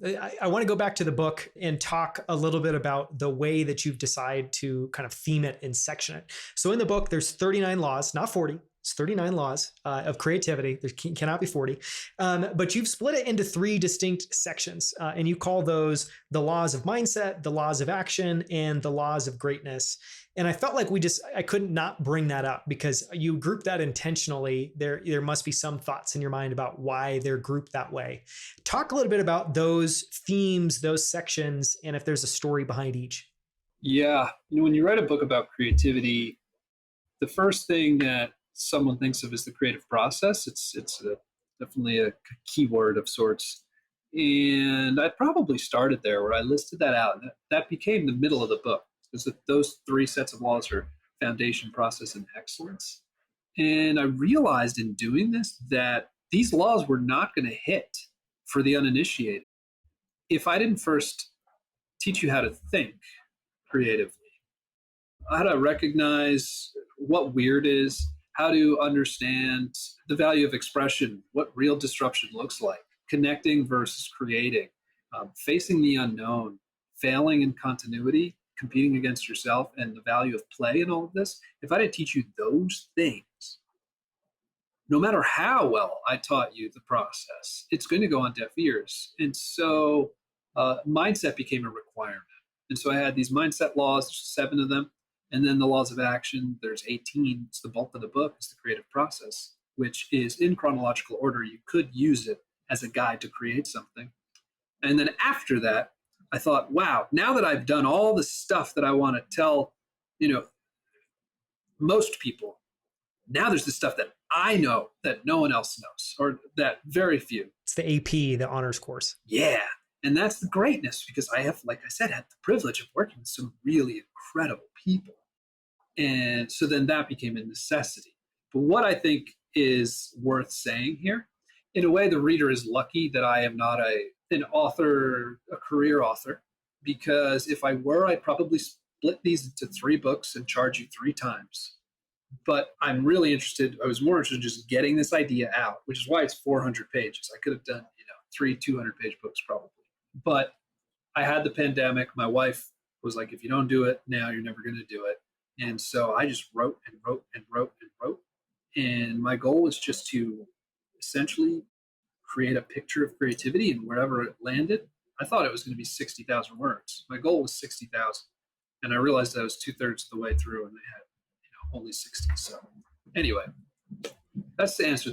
I want to go back to the book and talk a little bit about the way that you've decided to kind of theme it and section it. So in the book, there's 39 laws, not 40. It's 39 laws of creativity. There cannot be 40. But you've split it into 3 distinct sections. And you call those the laws of mindset, the laws of action, and the laws of greatness. And I felt like I couldn't not bring that up because you group that intentionally. There must be some thoughts in your mind about why they're grouped that way. Talk a little bit about those themes, those sections, and if there's a story behind each. Yeah. When you write a book about creativity, the first thing that someone thinks of is the creative process. It's definitely a keyword of sorts. And I probably started there where I listed that out. And that became the middle of the book. Because those 3 sets of laws are foundation, process, and excellence. And I realized in doing this that these laws were not going to hit for the uninitiated if I didn't first teach you how to think creatively, how to recognize what weird is, how to understand the value of expression, what real disruption looks like, connecting versus creating, facing the unknown, failing in continuity, competing against yourself, and the value of play and all of this. If I didn't teach you those things, no matter how well I taught you the process, it's going to go on deaf ears. And so mindset became a requirement. And so I had these mindset laws, there's 7 of them. And then the laws of action, there's 18. It's the bulk of the book. It's the creative process, which is in chronological order. You could use it as a guide to create something. And then after that, I thought, wow, now that I've done all the stuff that I want to tell, most people, now there's the stuff that I know that no one else knows, or that very few. It's the AP, the honors course. Yeah. And that's the greatness, because I have, like I said, had the privilege of working with some really incredible people. And so then that became a necessity. But what I think is worth saying here, in a way, the reader is lucky that I am not an author, a career author, because if I were, I'd probably split these into 3 books and charge you 3 times. But I'm really interested. I was more interested in just getting this idea out, which is why it's 400 pages. I could have done, 3 200-page books probably. But I had the pandemic. My wife was like, if you don't do it now, you're never going to do it. And so I just wrote and wrote and wrote and wrote. And my goal was just to essentially create a picture of creativity, and wherever it landed, I thought it was going to be 60,000 words. My goal was 60,000. And I realized I was 2/3 of the way through and they had, only 60. So anyway, that's the answer to that.